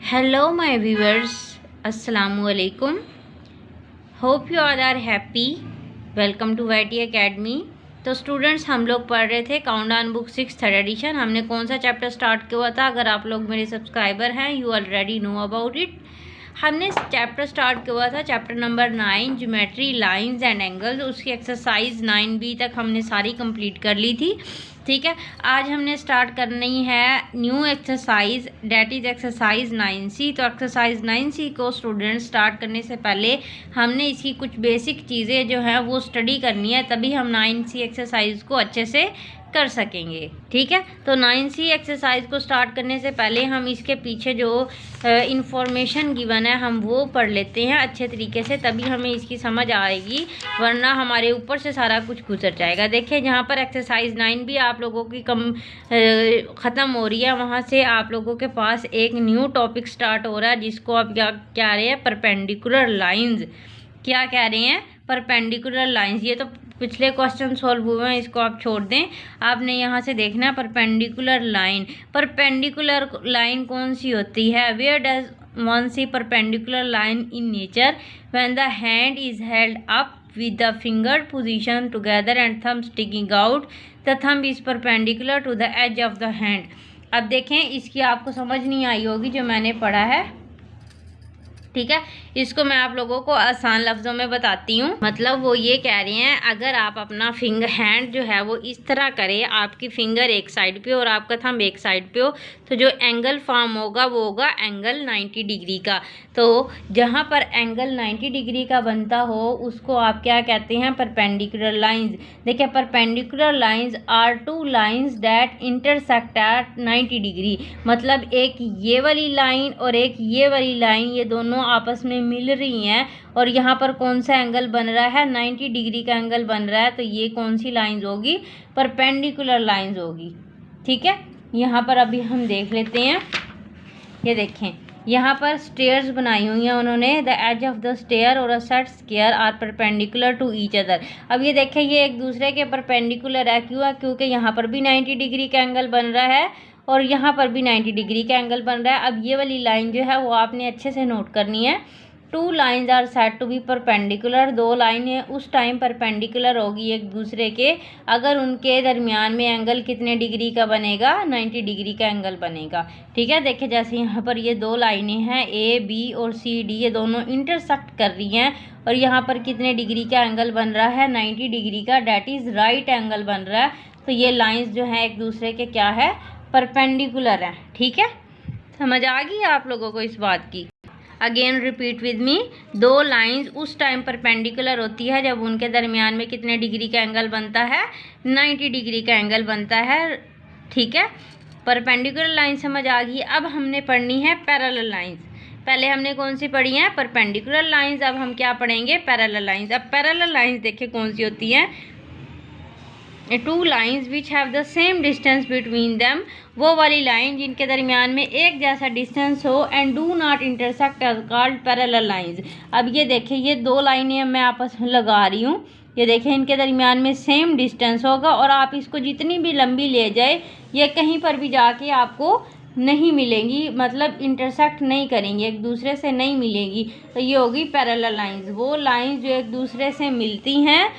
Hello, my viewers. Assalamualaikum. Hope you all are happy. Welcome to YT Academy. तो students, हम लोग पढ़ रहे थे काउंटडाउन बुक 6 थर्ड एडिशन। हमने कौन सा चैप्टर स्टार्ट किया था? अगर आप लोग मेरे सब्सक्राइबर हैं, you already know about it. हमने चैप्टर स्टार्ट किया था chapter number 9 geometry lines and angles. उसकी एक्सरसाइज 9B तक हमने सारी कंप्लीट कर ली थी। ठीक है, आज हमने स्टार्ट करनी है new exercise, that is exercise 9C। तो एक्सरसाइज 9C को स्टूडेंट स्टार्ट करने से पहले हमने इसकी कुछ बेसिक चीज़ें जो हैं वो स्टडी करनी है, तभी हम 9C एक्सरसाइज को अच्छे से कर सकेंगे। ठीक है, तो 9C एक्सरसाइज को स्टार्ट करने से पहले हम इसके पीछे जो इंफॉर्मेशन गिवन है हम वो पढ़ लेते हैं अच्छे तरीके से, तभी हमें इसकी समझ आएगी, वरना हमारे ऊपर से सारा कुछ गुजर जाएगा। देखिए, जहाँ पर एक्सरसाइज 9B आप लोगों की ख़त्म हो रही है, वहाँ से आप लोगों के पास एक न्यू टॉपिक स्टार्ट हो रहा है, जिसको आप क्या कह रहे हैं, परपेंडिकुलर लाइंस। क्या कह रहे हैं? Perpendicular lines. ये तो पिछले क्वेश्चन सॉल्व हुए हैं, इसको आप छोड़ दें। आपने यहाँ से देखना है परपेंडिकुलर लाइन। परपेंडिकुलर लाइन कौन सी होती है? Where does one see perpendicular line in nature? When the hand is held up with the finger position together and thumb sticking out, the thumb is perpendicular to the edge of the hand. अब देखें, इसकी आपको समझ नहीं आई होगी जो मैंने पढ़ा है। ठीक है, इसको मैं आप लोगों को आसान लफ्ज़ों में बताती हूँ। मतलब वो ये कह रहे हैं, अगर आप अपना फिंगर हैंड जो है वो इस तरह करें, आपकी फिंगर एक साइड पे और आपका थंब एक साइड पे हो, तो जो एंगल फॉर्म होगा वो होगा एंगल 90 डिग्री का। तो जहाँ पर एंगल 90 डिग्री का बनता हो उसको आप क्या कहते हैं? Perpendicular lines. देखिए, perpendicular lines are two lines that intersect at 90 degree. मतलब एक ये वाली लाइन और एक ये वाली लाइन, ये दोनों आपस में मिल रही हैं और यहाँ पर कौन सा एंगल बन रहा है? 90 डिग्री का एंगल बन रहा है। तो ये कौन सी लाइंस होगी? परपेंडिकुलर लाइंस होगी। ठीक है, यहाँ पर अभी हम देख लेते हैं। ये देखें, यहाँ पर स्टेयर्स बनाई हुई हैं उन्होंने। The edge of the stair और a set square are perpendicular to each other. अब ये देखें, ये एक दूसरे के परपेंडिकुलर है। क्यों है? क्योंकि यहाँ पर भी 90 डिग्री का एंगल बन रहा है और यहाँ पर भी 90 डिग्री का एंगल बन रहा है। अब ये वाली लाइन जो है वो आपने अच्छे से नोट करनी है। Two lines are said to be perpendicular. दो लाइनें उस टाइम परपेंडिकुलर होगी एक दूसरे के अगर उनके दरमियान में एंगल कितने डिग्री का बनेगा? 90 डिग्री का एंगल बनेगा। ठीक है, देखिए जैसे यहाँ पर ये दो लाइनें हैं A, B और C, D, ये दोनों इंटरसेक्ट कर रही हैं और यहाँ पर कितने डिग्री का एंगल बन रहा है? 90 डिग्री का। डैट इज़ राइट एंगल बन रहा है। तो ये लाइन्स जो हैं एक दूसरे के क्या है? परपेंडिकुलर हैं। ठीक है, समझ आ गई आप लोगों को इस बात की? Again repeat with me. दो लाइंस उस टाइम परपेंडिकुलर होती है जब उनके दरमियान में कितने डिग्री का एंगल बनता है? 90 डिग्री का एंगल बनता है। ठीक है, परपेंडिकुलर लाइन समझ आ गई। अब हमने पढ़नी है पैरेलल लाइंस। पहले हमने कौन सी पढ़ी है? Perpendicular lines. अब हम क्या पढ़ेंगे? Parallel lines. अब पैरेलल लाइंस देखिए कौन सी होती हैं? Two lines which have the same distance between them. वो वाली लाइन जिनके दरमियान में एक जैसा डिस्टेंस हो and do not intersect are called parallel lines. अब ये देखिए, ये दो लाइनें मैं आपस में लगा रही हूँ। ये देखें, इनके दरमियान में सेम डिस्टेंस होगा और आप इसको जितनी भी लंबी ले जाए, ये कहीं पर भी जाके आपको नहीं मिलेंगी, मतलब इंटरसेक्ट नहीं करेंगी, एक दूसरे से नहीं मिलेंगी। तो ये होगी पैरेलल लाइंस। वो लाइंस जो एक दूसरे से मिलती हैं,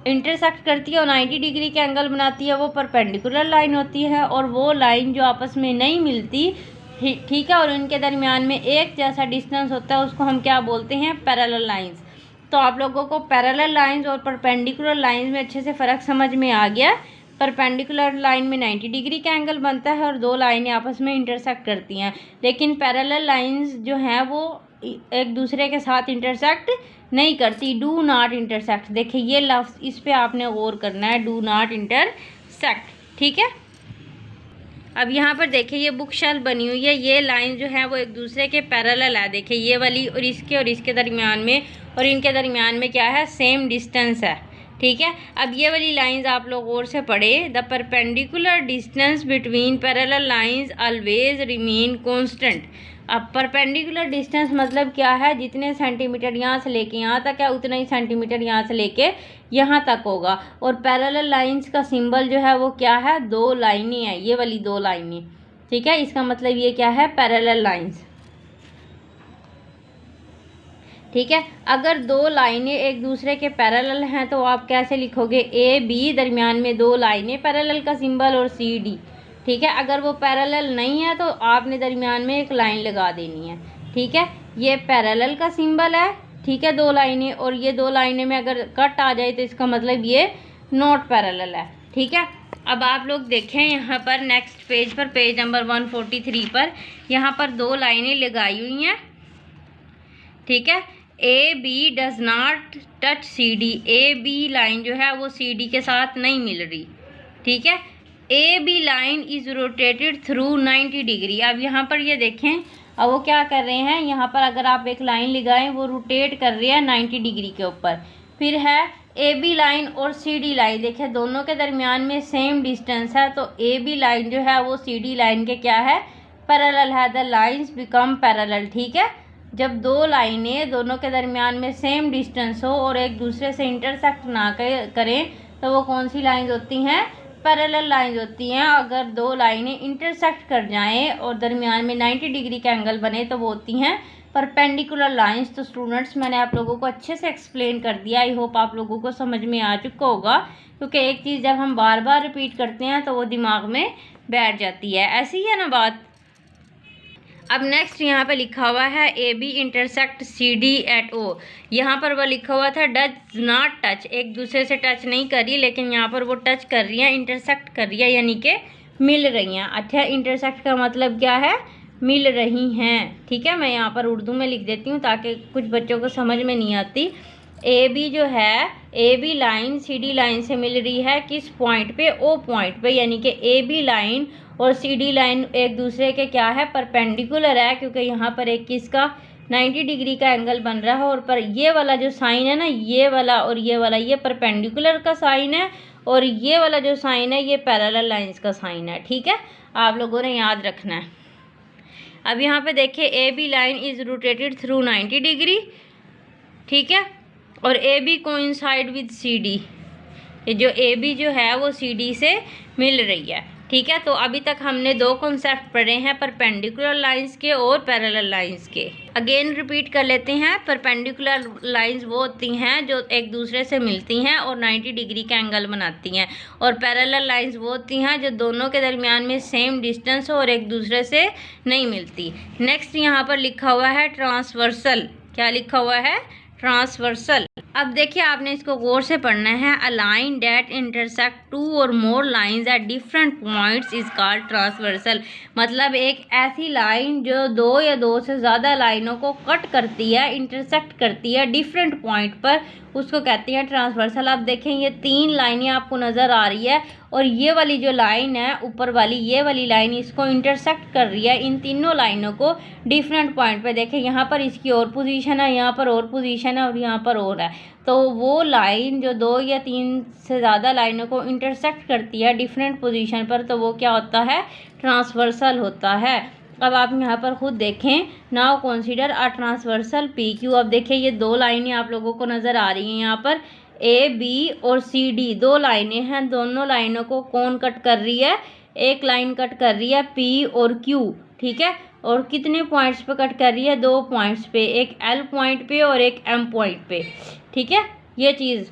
इंटरसेक्ट करती है और 90 डिग्री के एंगल बनाती है, वो परपेंडिकुलर लाइन होती है। और वो लाइन जो आपस में नहीं मिलती, ठीक है, और उनके दरमियान में एक जैसा डिस्टेंस होता है, उसको हम क्या बोलते हैं? Parallel lines. तो आप लोगों को पैरेलल लाइंस और परपेंडिकुलर लाइंस में अच्छे से फ़र्क समझ में आ गया। परपेंडिकुलर लाइन में 90 डिग्री का एंगल बनता है और दो लाइनें आपस में इंटरसेक्ट करती हैं, लेकिन पैरेलल लाइंस जो हैं वो एक दूसरे के साथ इंटरसेक्ट नहीं करती। Do not intersect. देखिए ये लफ्ज़, इस पे आपने गौर करना है, डू नॉट इंटरसेक्ट। ठीक है, अब यहाँ पर देखिए ये बुक शेल्फ बनी हुई है। ये लाइन जो है वो एक दूसरे के पैरेलल है। देखिए ये वाली और इसके दरमियान में और इनके दरमियान में क्या है? सेम डिस्टेंस है। ठीक है, अब ये वाली लाइंस आप लोग और से पढ़े। The perpendicular distance between parallel lines always remain constant. अब परपेंडिकुलर डिस्टेंस मतलब क्या है? जितने सेंटीमीटर यहाँ से लेके यहाँ तक है, उतना ही सेंटीमीटर यहाँ से लेके यहाँ तक होगा। और पैरेलल लाइंस का सिंबल जो है वो क्या है? दो लाइनें हैं, ये वाली दो लाइनें। ठीक है, इसका मतलब ये क्या है? Parallel lines. ठीक है। अगर दो लाइनें एक दूसरे के पैरेलल हैं तो आप कैसे लिखोगे, ए बी दरमियान में दो लाइनें पैरेलल का सिंबल और सी डी। ठीक है, अगर वो पैरेलल नहीं है तो आपने दरमियान में एक लाइन लगा देनी है। ठीक है, ये पैरेलल का सिंबल है। ठीक है, दो लाइनें, और ये दो लाइनें में अगर कट आ जाए तो इसका मतलब ये नॉट पैरेलल है। ठीक है, अब आप लोग देखें यहाँ पर नेक्स्ट पेज पर, पेज नंबर 143 पर, यहाँ पर दो लाइनें लगाई हुई हैं। ठीक है, A B does not touch C D, A B line जो है वो सी डी के साथ नहीं मिल रही। ठीक है, A B line is rotated through 90 degree. अब यहाँ पर ये देखें, अब वो क्या कर रहे हैं, यहाँ पर अगर आप एक लाइन लगाएं वो रोटेट कर रही है 90 डिग्री के ऊपर। फिर है ए बी लाइन और सी डी लाइन, देखें दोनों के दरमियान में सेम डिस्टेंस है, तो ए बी लाइन जो है वो सी डी लाइन के क्या है, पैरेलल है। The lines become parallel. ठीक है, जब दो लाइनें दोनों के दरमियान में सेम डिस्टेंस हो और एक दूसरे से इंटरसेक्ट ना करें तो वो कौन सी लाइंस होती हैं, पैरेलल लाइंस होती हैं। अगर दो लाइनें इंटरसेक्ट कर जाएं और दरमियान में 90 डिग्री का एंगल बने तो वो होती हैं परपेंडिकुलर लाइंस। तो स्टूडेंट्स, मैंने आप लोगों को अच्छे से एक्सप्लेन कर दिया। आई होप आप लोगों को समझ में आ चुका होगा, क्योंकि एक चीज़ जब हम बार बार रिपीट करते हैं तो वो दिमाग में बैठ जाती है। ऐसी ही है ना बात। अब नेक्स्ट यहाँ पे लिखा हुआ है A B intersect C D at O. यहाँ पर वो लिखा हुआ था डज नॉट टच, एक दूसरे से टच नहीं कर रही, लेकिन यहाँ पर वो टच कर रही है, इंटरसेक्ट कर रही है, यानी कि मिल रही हैं। अच्छा, इंटरसेक्ट का मतलब क्या है, मिल रही हैं। ठीक है, मैं यहाँ पर उर्दू में लिख देती हूँ ताकि कुछ बच्चों को समझ में नहीं आती। ए बी जो है, A B line C D line से मिल रही है किस पॉइंट पे, ओ पॉइंट पे, यानी कि ए बी लाइन और सी डी लाइन एक दूसरे के क्या है, परपेंडिकुलर है, क्योंकि यहाँ पर एक किसका 90 डिग्री का एंगल बन रहा है। और पर ये वाला जो साइन है ना, ये वाला और ये वाला, ये परपेंडिकुलर का साइन है, और ये वाला जो साइन है ये पैरेलल लाइंस का साइन है। ठीक है, आप लोगों ने याद रखना है। अब यहाँ पे देखिए, A B line is rotated through 90 degree. ठीक है, और A B coincide with C D, ये जो ए बी जो है वो सी डी से मिल रही है। ठीक है, तो अभी तक हमने दो कॉन्सेप्ट पढ़े हैं, परपेंडिकुलर लाइंस के और पैरेलल लाइंस के। अगेन रिपीट कर लेते हैं। परपेंडिकुलर लाइंस वो होती हैं जो एक दूसरे से मिलती हैं और 90 डिग्री का एंगल बनाती हैं, और पैरेलल लाइंस वो होती हैं जो दोनों के दरमियान में सेम डिस्टेंस हो और एक दूसरे से नहीं मिलती। नेक्स्ट यहाँ पर लिखा हुआ है ट्रांसवर्सल। क्या लिखा हुआ है, ट्रांसवर्सल। अब देखिए, आपने इसको गौर से पढ़ना है। A line that intersect two or more lines at different points is called transversal. मतलब एक ऐसी लाइन जो दो या दो से ज़्यादा लाइनों को कट करती है, इंटरसेक्ट करती है डिफरेंट पॉइंट पर, उसको कहती हैं ट्रांसवर्सल। अब देखें, ये तीन लाइनें आपको नज़र आ रही है, और ये वाली जो लाइन है ऊपर वाली, ये वाली लाइन इसको इंटरसेक्ट कर रही है, इन तीनों लाइनों को डिफरेंट पॉइंट पे। देखें, यहाँ पर इसकी और पोजीशन है, यहाँ पर और पोजीशन है, और यहाँ पर और है। तो वो लाइन जो दो या तीन से ज़्यादा लाइनों को इंटरसेक्ट करती है डिफरेंट पोजीशन पर, तो वो क्या होता है, ट्रांसवर्सल होता है। अब आप यहाँ पर खुद देखें, now consider a transversal P Q. अब देखिए, ये दो लाइनें आप लोगों को नज़र आ रही हैं। यहाँ पर ए बी और सी डी दो लाइनें हैं, दोनों लाइनों को कौन कट कर रही है, एक लाइन कट कर रही है पी और क्यू। ठीक है, और कितने पॉइंट्स पे कट कर रही है, दो पॉइंट्स पे, एक एल पॉइंट पे और एक एम पॉइंट पे। ठीक है, ये चीज़।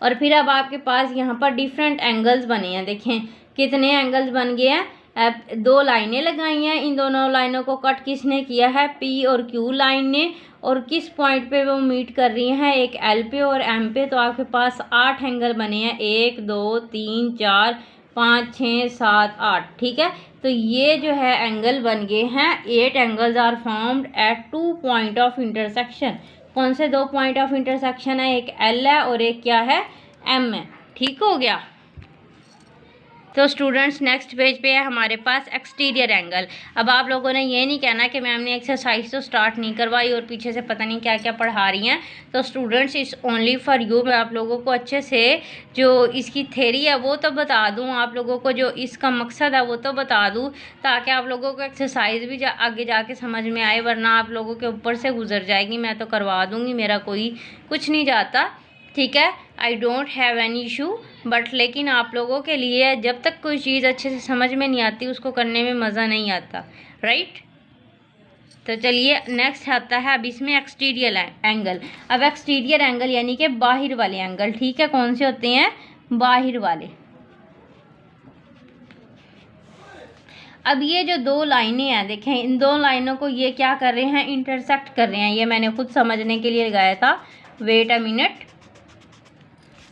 और फिर अब आपके पास यहाँ पर डिफरेंट एंगल्स बने हैं। देखें कितने एंगल्स बन गए हैं। अब दो लाइनें लगाई हैं, इन दोनों लाइनों को कट किसने किया है, पी और क्यू लाइन ने, और किस पॉइंट पे वो मीट कर रही हैं, एक एल पे और एम पे। तो आपके पास 8 एंगल बने हैं, 1 2 3 4 5 6 7 8। ठीक है, तो ये जो है एंगल बन गए हैं, 8 angles are formed at 2 point of intersection. कौन से दो पॉइंट ऑफ इंटरसेक्शन है, एक एल है और एक क्या है, एम है। ठीक हो गया। तो स्टूडेंट्स, नेक्स्ट पेज पे है हमारे पास एक्सटीरियर एंगल। अब आप लोगों ने ये नहीं कहना कि मैम ने एक्सरसाइज तो स्टार्ट नहीं करवाई और पीछे से पता नहीं क्या क्या पढ़ा रही हैं। तो students, it's only for you. मैं आप लोगों को अच्छे से जो इसकी थ्योरी है वो तो बता दूं, आप लोगों को जो इसका मकसद है वो तो बता दूं, ताकि आप लोगों को एक्सरसाइज भी आगे जाके समझ में आए, वरना आप लोगों के ऊपर से गुजर जाएगी। मैं तो करवा दूँगी, मेरा कोई कुछ नहीं जाता। ठीक है, I don't have any issue, but लेकिन आप लोगों के लिए जब तक कोई चीज़ अच्छे से समझ में नहीं आती उसको करने में मज़ा नहीं आता, राइट। तो चलिए नेक्स्ट आता है अब इसमें एक्सटीरियर एंगल। अब एक्सटीरियर एंगल यानी कि बाहर वाले एंगल, ठीक है, कौन से होते हैं, बाहर वाले। अब ये जो दो लाइनें हैं देखें, इन दो लाइनों को ये क्या कर रहे हैं, इंटरसेक्ट कर रहे हैं। ये मैंने खुद समझने के लिए लगाया था, वेट अ मिनट,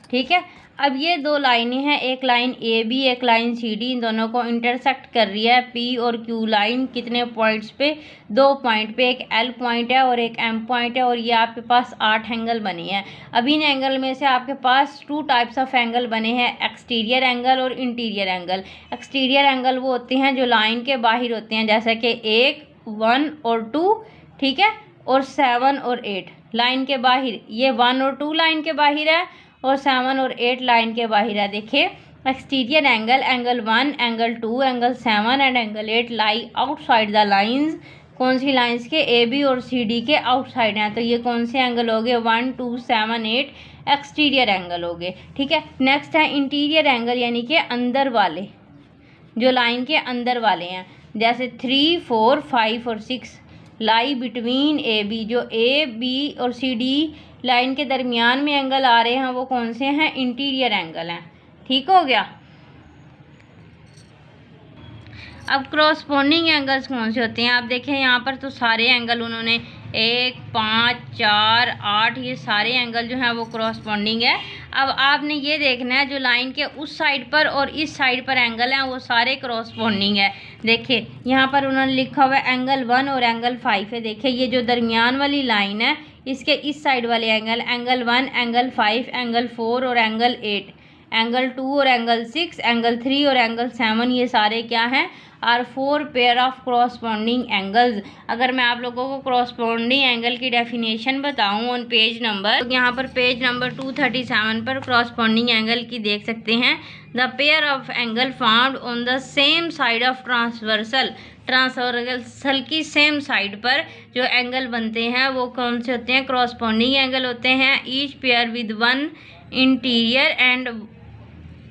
ठीक है। अब ये दो लाइनें हैं, एक लाइन ए बी, एक लाइन सी डी, इन दोनों को इंटरसेक्ट कर रही है पी और क्यू लाइन। कितने पॉइंट्स पे, 2 पॉइंट पे, एक एल पॉइंट है और एक एम पॉइंट है, और ये आपके पास 8 एंगल बने हैं। अब इन एंगल में से आपके पास 2 टाइप्स ऑफ एंगल बने हैं, एक्सटीरियर एंगल और इंटीरियर एंगल। एक्सटीरियर एंगल वो होते हैं जो लाइन के बाहर होते हैं, जैसे कि 1, 1 और 2, ठीक है, और 7 और 8 लाइन के बाहर। ये 1 और 2 लाइन के बाहर है और 7 और 8 लाइन के बाहर है। देखिए exterior angle, angle 1, angle 2, angle 7 and angle 8 lie outside the lines. कौन सी लाइंस के, ए बी और सी डी के आउटसाइड हैं। तो ये कौन से एंगल हो गए, 1, 2, 7, 8 एक्सटीरियर एंगल हो गए, ठीक है। नेक्स्ट है इंटीरियर एंगल यानी कि अंदर वाले, जो लाइन के अंदर वाले हैं, जैसे 3, 4, 5 और 6 लाई बिटवीन ए बी। जो ए बी और सी डी लाइन के दरमियान में एंगल आ रहे हैं वो कौन से हैं, इंटीरियर एंगल हैं, ठीक हो गया। अब क्रॉसपोंडिंग एंगल्स कौन से होते हैं, आप देखें यहाँ पर तो सारे एंगल उन्होंने 1, 5, 4, 8 ये सारे एंगल जो हैं वो क्रॉसपोंडिंग है। अब आपने ये देखना है जो लाइन के उस साइड पर और इस साइड पर एंगल हैं वो सारे क्रॉसपोंडिंग है। देखिए यहाँ पर उन्होंने लिखा हुआ है एंगल 1 और एंगल 5 है। देखिए ये जो दरमियान वाली लाइन है इसके इस साइड वाले एंगल 1, एंगल 5, एंगल 4 और एंगल 8, एंगल 2 और एंगल 6, एंगल 3 और एंगल 7, ये सारे क्या हैं, are 4 pair of corresponding angles. अगर मैं आप लोगों को क्रॉसपोंडिंग एंगल की डेफिनेशन बताऊं ऑन पेज नंबर, तो यहाँ पर पेज नंबर 237 पर क्रॉसपोंडिंग एंगल की देख सकते हैं। The pair of angle found on the same side of transversal, transversal की सेम साइड पर जो एंगल बनते हैं वो कौन से होते हैं, क्रॉसपोंडिंग एंगल होते हैं। Each pair with 1 interior and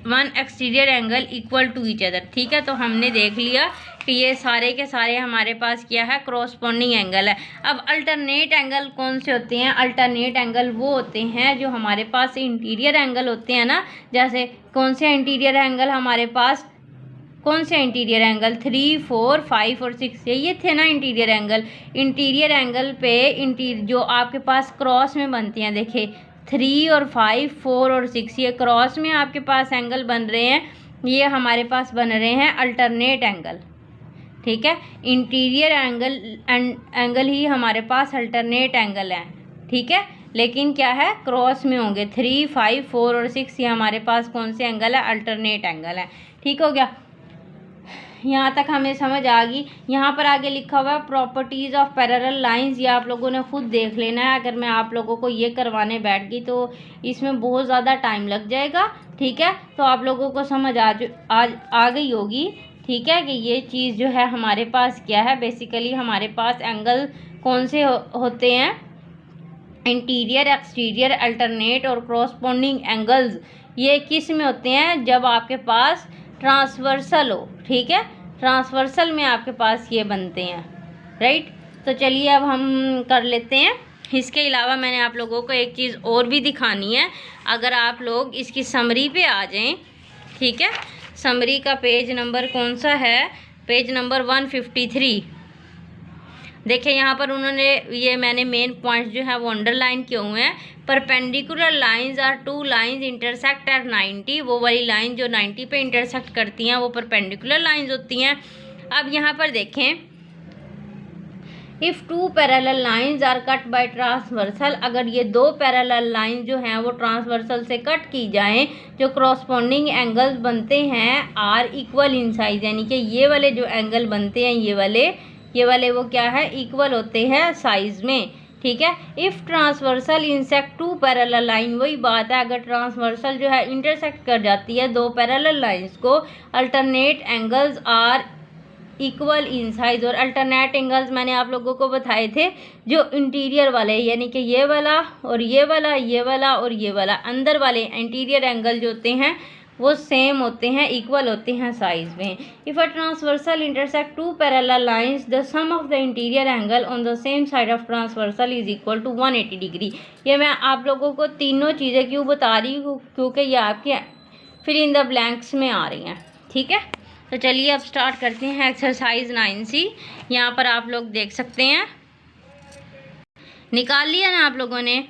1 exterior angle equal to each other, ठीक है। तो हमने देख लिया कि ये सारे के सारे हमारे पास क्या है, क्रॉसपोंडिंग एंगल है। अब अल्टरनेट एंगल कौन से होते हैं, अल्टरनेट एंगल वो होते हैं जो हमारे पास इंटीरियर एंगल होते हैं ना, जैसे कौन से इंटीरियर एंगल हमारे पास, कौन से इंटीरियर एंगल 3, 4, 5 और 6 ये थे ना इंटीरियर एंगल। इंटीरियर एंगल पे जो आपके पास क्रॉस में बनती हैं, देखिए 3 और 5, 4 और 6 ये क्रॉस में आपके पास एंगल बन रहे हैं, ये हमारे पास बन रहे हैं अल्टरनेट एंगल, ठीक है। इंटीरियर एंगल ही हमारे पास अल्टरनेट एंगल है, ठीक है, लेकिन क्या है, क्रॉस में होंगे। 3, 5, 4 और 6 ये हमारे पास कौन से एंगल है, अल्टरनेट एंगल है, ठीक हो गया। यहाँ तक हमें समझ आ गई। यहाँ पर आगे लिखा हुआ है प्रॉपर्टीज़ ऑफ पैरेलल लाइंस, ये आप लोगों ने खुद देख लेना है। अगर मैं आप लोगों को ये करवाने बैठ गई तो इसमें बहुत ज़्यादा टाइम लग जाएगा, ठीक है। तो आप लोगों को समझ आ गई होगी, ठीक है, कि ये चीज़ जो है हमारे पास क्या है। बेसिकली हमारे पास एंगल कौन से होते हैं, इंटीरियर, एक्सटीरियर, अल्टरनेट और क्रॉसपोंडिंग एंगल्स। ये किस में होते हैं, जब आपके पास ट्रांसवर्सल हो, ठीक है, ट्रांसवर्सल में आपके पास ये बनते हैं, राइट। तो चलिए अब हम कर लेते हैं। इसके अलावा मैंने आप लोगों को एक चीज़ और भी दिखानी है। अगर आप लोग इसकी समरी पे आ जाएं, ठीक है, समरी का पेज नंबर कौन सा है, पेज नंबर 153। देखिए यहाँ पर उन्होंने ये मैंने मेन पॉइंट्स जो है वो अंडरलाइन किए हुए हैं। Perpendicular lines are 2 lines intersect at 90, वो वाली लाइन जो 90 पे इंटरसेक्ट करती हैं वो परपेंडिकुलर लाइंस होती हैं। अब यहाँ पर देखें, if 2 parallel lines are cut by transversal, अगर ये 2 पैरेलल लाइन जो हैं वो ट्रांसवर्सल से कट की जाएं, जो क्रॉसपोंडिंग एंगल्स बनते हैं आर इक्वल इन साइज, यानी कि ये वाले जो एंगल बनते हैं ये वाले वो क्या है, इक्वल होते हैं साइज में, ठीक है। If transversal insect 2 parallel line, वही बात है, अगर ट्रांसवर्सल जो है इंटरसेक्ट कर जाती है 2 पैरेलल लाइंस को, alternate angles are equal in size. और अल्टरनेट एंगल्स मैंने आप लोगों को बताए थे जो इंटीरियर वाले, यानी कि ये वाला और ये वाला, ये वाला और ये वाला, अंदर वाले इंटीरियर एंगल जो होते हैं वो सेम होते हैं, इक्वल होते हैं साइज में। If a transversal intersect two parallel lines the sum of the interior angle on the same side of transversal is equal to 180 degree. ये मैं आप लोगों को तीनों चीज़ें क्यों बता रही हूँ, क्योंकि ये आपके फिल इन द ब्लैंक्स में आ रही हैं, ठीक है। तो चलिए अब स्टार्ट करते हैं एक्सरसाइज 9C। यहाँ पर आप लोग देख सकते हैं, निकाल लिया ना आप लोगों ने?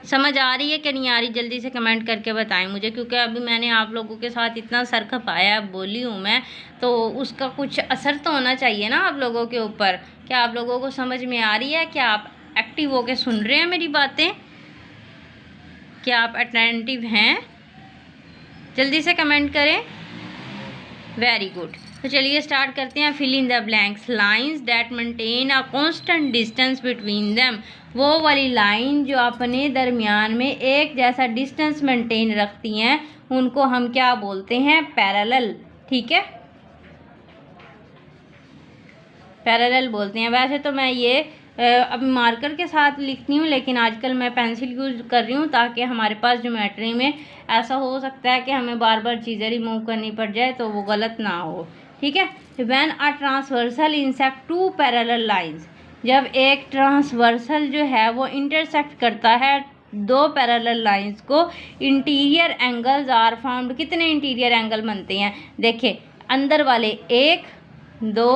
समझ आ रही है कि नहीं आ रही? जल्दी से कमेंट करके बताएं मुझे, क्योंकि अभी मैंने आप लोगों के साथ इतना सर खपाया, बोली हूँ मैं, तो उसका कुछ असर तो होना चाहिए ना आप लोगों के ऊपर। क्या आप लोगों को समझ में आ रही है? क्या आप एक्टिव होके सुन रहे हैं मेरी बातें? क्या आप अटेंटिव हैं? जल्दी से कमेंट करें। Very good. तो चलिए स्टार्ट करते हैं। Fill in the blanks. Lines that maintain a constant distance between them. वो वाली लाइन जो अपने दरमियान में एक जैसा डिस्टेंस मेंटेन रखती हैं, उनको हम क्या बोलते हैं? पैरेलल, ठीक है, पैरेलल बोलते हैं। वैसे तो मैं ये अब मार्कर के साथ लिखती हूँ, लेकिन आजकल मैं पेंसिल यूज़ कर रही हूँ, ताकि हमारे पास ज्योमेट्री में ऐसा हो सकता है कि हमें बार बार चीज़ें रिमूव करनी पड़ जाए, तो वो गलत ना हो, ठीक है। When a transversal intersect two parallel lines, जब एक ट्रांसवर्सल जो है वो इंटरसेक्ट करता है दो पैरेलल लाइंस को, इंटीरियर एंगल्स आर फाउंड। कितने इंटीरियर एंगल बनते हैं? देखिए, अंदर वाले 1 2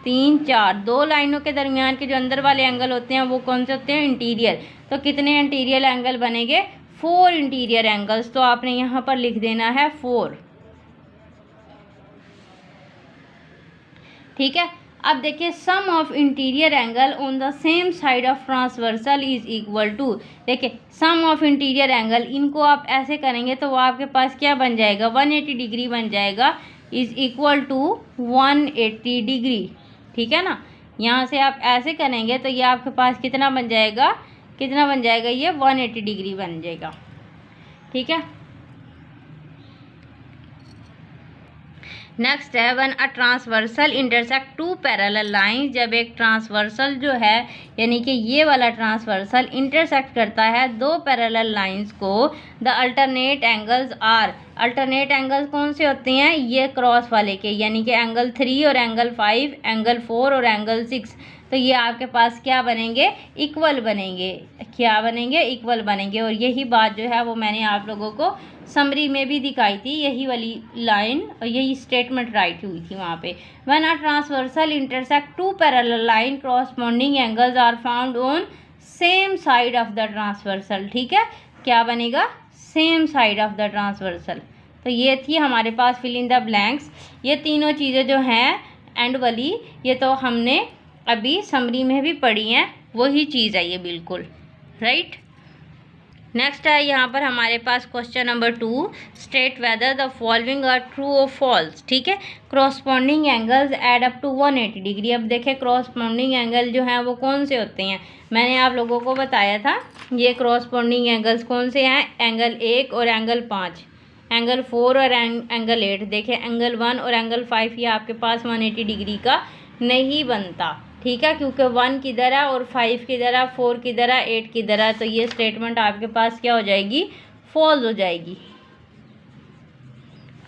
3 4, दो लाइनों के दरमियान के जो अंदर वाले एंगल होते हैं वो कौन से होते हैं? इंटीरियर। तो कितने इंटीरियर एंगल बनेंगे? 4 इंटीरियर एंगल्स। तो आपने यहाँ पर लिख देना है 4, ठीक है। अब देखिए, sum of interior angle on the same side of transversal is equal to. देखिए, सम ऑफ इंटीरियर एंगल, इनको आप ऐसे करेंगे तो वो आपके पास क्या बन जाएगा? 180 डिग्री बन जाएगा, इज इक्वल टू 180 डिग्री, ठीक है ना। यहाँ से आप ऐसे करेंगे तो ये आपके पास कितना बन जाएगा? कितना बन जाएगा? ये 180 डिग्री बन जाएगा, ठीक है। नेक्स्ट है, when a transversal intersect two parallel line. जब एक ट्रांसवर्सल जो है, यानी कि ये वाला ट्रांसवर्सल इंटरसेक्ट करता है दो पैरेलल लाइंस को, the alternate angles are. Alternate angles कौन से होते हैं? ये क्रॉस वाले के, यानी कि एंगल 3 और एंगल 5, एंगल 4 और एंगल 6। तो ये आपके पास क्या बनेंगे? इक्वल बनेंगे। क्या बनेंगे? इक्वल बनेंगे। और यही बात जो है वो मैंने आप लोगों को समरी में भी दिखाई थी, यही वाली लाइन और यही स्टेटमेंट राइट हुई थी वहाँ पे। When a transversal intersect two parallel line, corresponding angles are found on same side of the transversal, ठीक है। क्या बनेगा? Same side of the transversal. तो ये थी हमारे पास फिल इन द ब्लैंक्स। ये तीनों चीज़ें जो हैं एंड वाली, ये तो हमने अभी समरी में भी पढ़ी हैं, वही चीज़ है ये बिल्कुल, राइट। नेक्स्ट है यहाँ पर हमारे पास question number 2, state whether the following are true or false, ठीक है। Corresponding angles add up to 180 degree. अब देखें, क्रॉसपॉन्डिंग एंगल जो हैं वो कौन से होते हैं? मैंने आप लोगों को बताया था ये क्रॉसपॉन्डिंग एंगल्स कौन से हैं? एंगल 1 और एंगल 5, एंगल 4 और एंगल 8। देखें, एंगल 1 और एंगल 5 ये आपके पास 180 डिग्री का नहीं बनता, ठीक है, क्योंकि 1 किधर है और 5 किधर है, 4 किधर है, 8 किधर है। तो ये स्टेटमेंट आपके पास क्या हो जाएगी? फॉल्स हो जाएगी,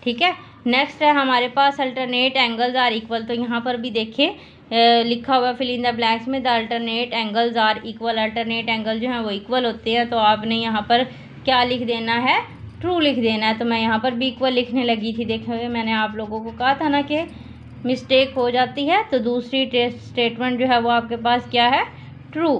ठीक है। नेक्स्ट है हमारे पास अल्टरनेट एंगल्स आर इक्वल। तो यहाँ पर भी देखिए लिखा हुआ फिल इन द ब्लैंक्स में, the alternate angles are equal. Alternate angle जो हैं वो इक्वल होते हैं। तो आपने यहाँ पर क्या लिख देना है? ट्रू लिख देना है। तो मैं यहाँ पर भी इक्वल लिखने लगी थी। देखिए, मैंने आप लोगों को कहा था ना कि मिस्टेक हो जाती है, तो दूसरी स्टेटमेंट जो है वो आपके पास क्या है? True,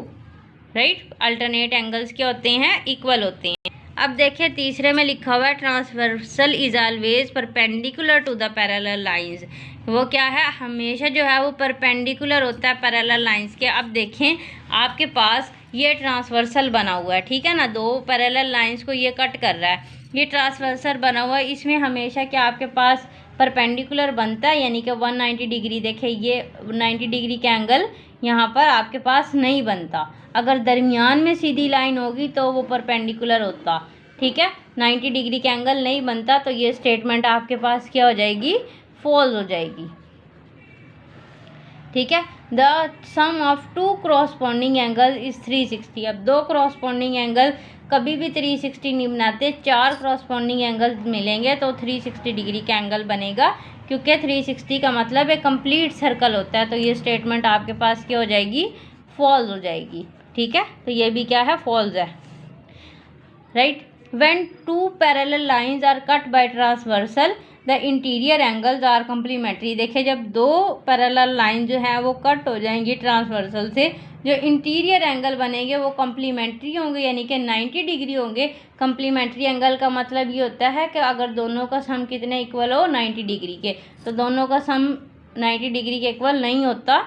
right. अल्टरनेट एंगल्स क्या होते हैं? इक्वल होते हैं। अब देखिए, तीसरे में लिखा हुआ है transversal is always perpendicular to the parallel lines. वो क्या है? हमेशा जो है वो परपेंडिकुलर होता है पैरेलल लाइंस के। अब देखें, आपके पास ये ट्रांसवर्सल बना हुआ है, ठीक है ना, दो पैरेलल लाइंस को ये कट कर रहा है। ये ट्रांसवर्सल बना हुआ है, इसमें हमेशा क्या आपके पास परपेंडिकुलर बनता है, यानी कि 190 डिग्री। देखिए, ये 90 डिग्री का एंगल यहाँ पर आपके पास नहीं बनता। अगर दरमियान में सीधी लाइन होगी तो वो परपेंडिकुलर होता, ठीक है। 90 डिग्री का एंगल नहीं बनता, तो ये स्टेटमेंट आपके पास क्या हो जाएगी? फॉल्स हो जाएगी, ठीक है। The sum of two corresponding angle is 360। अब दो क्रॉसपॉन्डिंग एंगल कभी भी 360 नहीं बनाते, 4 क्रॉसपॉन्डिंग एंगल्स मिलेंगे तो 360 डिग्री का एंगल बनेगा, क्योंकि 360 का मतलब एक कंप्लीट सर्कल होता है। तो ये स्टेटमेंट आपके पास क्या हो जाएगी, फॉल्स हो जाएगी। ठीक है, तो ये भी क्या है, फॉल्स है। Right, when 2 parallel lines are cut by transversal the interior angles are complementary. देखिए, जब 2 पैरेलल लाइन जो है वो कट हो जाएंगी ट्रांसवर्सल से, जो इंटीरियर एंगल बनेंगे वो कम्प्लीमेंट्री होंगे, यानी कि 90 डिग्री होंगे। कम्प्लीमेंट्री एंगल का मतलब ये होता है कि अगर दोनों का सम कितने इक्वल हो, 90 डिग्री के, तो दोनों का सम 90 डिग्री के इक्वल नहीं होता।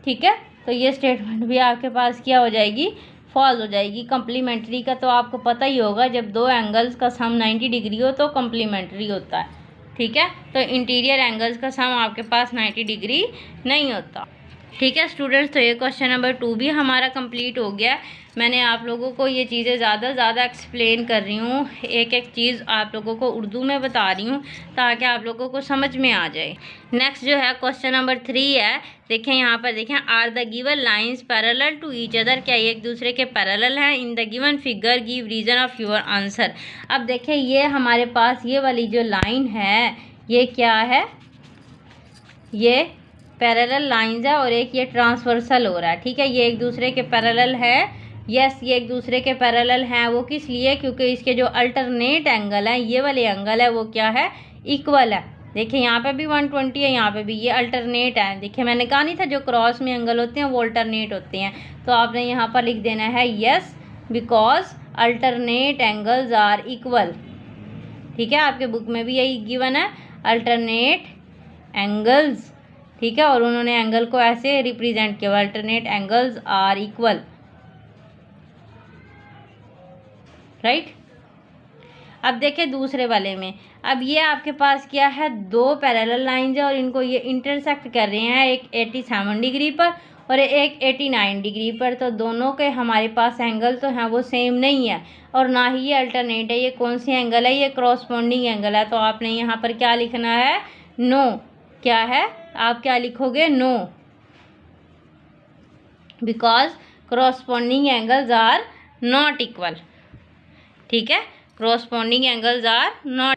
ठीक है, तो ये स्टेटमेंट भी आपके पास क्या हो जाएगी, फॉल्स हो जाएगी। कम्प्लीमेंट्री का तो आपको पता ही होगा, जब 2 एंगल्स का सम 90 डिग्री हो तो कम्प्लीमेंट्री होता है। ठीक है, तो इंटीरियर एंगल्स का सम आपके पास 90 डिग्री नहीं होता। ठीक है स्टूडेंट्स, तो ये क्वेश्चन नंबर 2 भी हमारा कंप्लीट हो गया। मैंने आप लोगों को ये चीज़ें ज़्यादा एक्सप्लेन कर रही हूँ, एक एक चीज़ आप लोगों को उर्दू में बता रही हूँ ताकि आप लोगों को समझ में आ जाए। नेक्स्ट जो है क्वेश्चन नंबर 3 है। देखें यहाँ पर, देखें, are the given lines parallel to each other, क्या ये एक दूसरे के पैरेलल हैं? In the given figure give reason of your answer. अब देखें, ये हमारे पास ये वाली जो लाइन है ये क्या है, ये पैरेलल लाइंस है और एक ये ट्रांसवर्सल हो रहा है। ठीक है, ये एक दूसरे के पैरेलल है। यस, ये एक दूसरे के पैरेलल हैं। वो किस लिए? क्योंकि इसके जो अल्टरनेट एंगल है, ये वाले एंगल है, वो क्या है, इक्वल है। देखिए यहाँ पे भी 120 है, यहाँ पे भी, ये अल्टरनेट है। देखिए मैंने कहा नहीं था जो क्रॉस में एंगल होते हैं वो अल्टरनेट होते हैं, तो आपने यहाँ पर लिख देना है yes because alternate angles are equal. ठीक है, आपके बुक में भी यही गिवन है, अल्टरनेट एंगल्स। ठीक है, और उन्होंने एंगल को ऐसे रिप्रेजेंट किया, alternate angles are equal. Right, अब देखें दूसरे वाले में। अब ये आपके पास क्या है, 2 पैरेलल लाइंस है और इनको ये इंटरसेक्ट कर रहे हैं, एक 87 डिग्री पर और एक 89 डिग्री पर। तो दोनों के हमारे पास एंगल तो हैं वो सेम नहीं है और ना ही ये अल्टरनेट है। ये कौन सी एंगल है, ये क्रॉसपॉन्डिंग एंगल है। तो आपने यहाँ पर क्या लिखना है, नो। क्या है, आप क्या लिखोगे, no, because corresponding angles are not equal. ठीक है, क्रॉसपॉन्डिंग एंगल्स आर नॉट,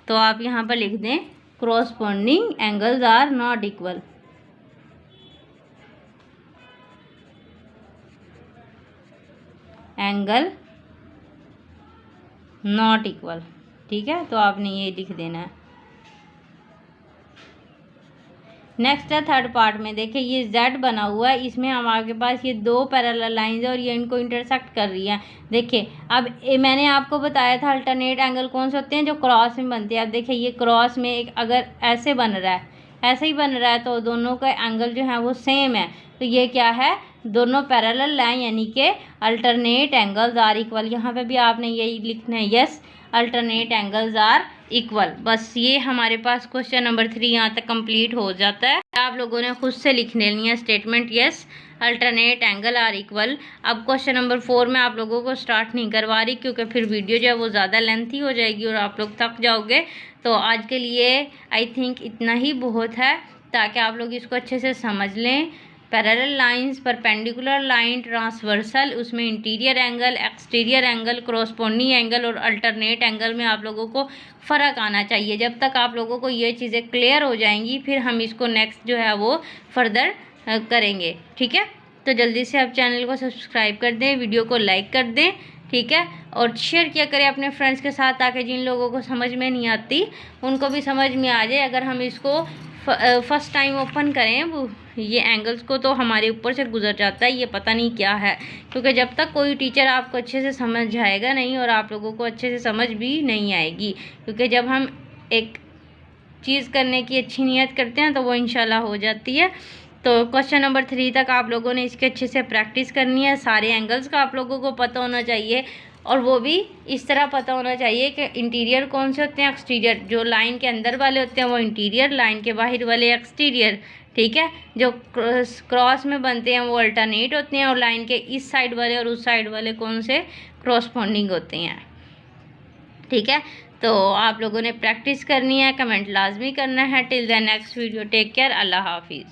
तो आप यहाँ पर लिख दें corresponding angles are not equal. Angle not equal. ठीक है, तो आपने ये लिख देना है। नेक्स्ट है थर्ड पार्ट में। देखिए ये Z बना हुआ है, इसमें हमारे पास ये 2 पैरेलल लाइंस है और ये इनको इंटरसेक्ट कर रही है। देखिए अब मैंने आपको बताया था अल्टरनेट एंगल कौन से होते हैं, जो क्रॉस में बनते हैं। अब देखिए ये क्रॉस में एक अगर ऐसे बन रहा है, ऐसे ही बन रहा है, तो दोनों का एंगल जो है वो सेम है। तो ये क्या है, दोनों पैरेलल लाइन यानी कि अल्टरनेट एंगल्स आर इक्वल। यहाँ पे भी आपने यही लिखना है, yes alternate angles are equal. बस ये हमारे पास क्वेश्चन नंबर 3 यहाँ तक कंप्लीट हो जाता है। आप लोगों ने खुद से लिख लेनी है statement, yes alternate angle are equal. अब क्वेश्चन नंबर 4 में आप लोगों को स्टार्ट नहीं करवा रही, क्योंकि फिर वीडियो जो है वो ज़्यादा लेंथी हो जाएगी और आप लोग थक जाओगे। तो आज के लिए आई थिंक इतना ही बहुत है, ताकि आप लोग इसको अच्छे से समझ लें। Parallel lines, perpendicular line, transversal, उसमें interior angle, exterior angle, corresponding angle और अल्टरनेट एंगल में आप लोगों को फ़र्क आना चाहिए। जब तक आप लोगों को ये चीज़ें क्लियर हो जाएंगी, फिर हम इसको नेक्स्ट जो है वो फर्दर करेंगे। ठीक है, तो जल्दी से आप चैनल को सब्सक्राइब कर दें, वीडियो को लाइक कर दें। ठीक है, और शेयर किया करें अपने फ्रेंड्स के साथ, ताकि जिन लोगों को समझ में नहीं आती उनको भी समझ में आ जाए। अगर हम इसको फर्स्ट टाइम ओपन करें, वो ये एंगल्स को तो हमारे ऊपर से गुजर जाता है, ये पता नहीं क्या है। क्योंकि जब तक कोई टीचर आपको अच्छे से समझ जाएगा नहीं और आप लोगों को अच्छे से समझ भी नहीं आएगी। क्योंकि जब हम एक चीज़ करने की अच्छी नीयत करते हैं तो वो इंशाल्लाह हो जाती है। तो क्वेश्चन नंबर 3 तक आप लोगों ने इसके अच्छे से प्रैक्टिस करनी है। सारे एंगल्स का आप लोगों को पता होना चाहिए, और वो भी इस तरह पता होना चाहिए कि इंटीरियर कौन से होते हैं, एक्सटीरियर। जो लाइन के अंदर वाले होते हैं वो इंटीरियर, लाइन के बाहर वाले एक्सटीरियर। ठीक है, जो क्रॉस में बनते हैं वो अल्टरनेट होते हैं, और लाइन के इस साइड वाले और उस साइड वाले कौन से, क्रॉसपॉन्डिंग होते हैं। ठीक है, तो आप लोगों ने प्रैक्टिस करनी है, कमेंट लाजमी करना है। Till the next video, take care, Allah हाफिज़।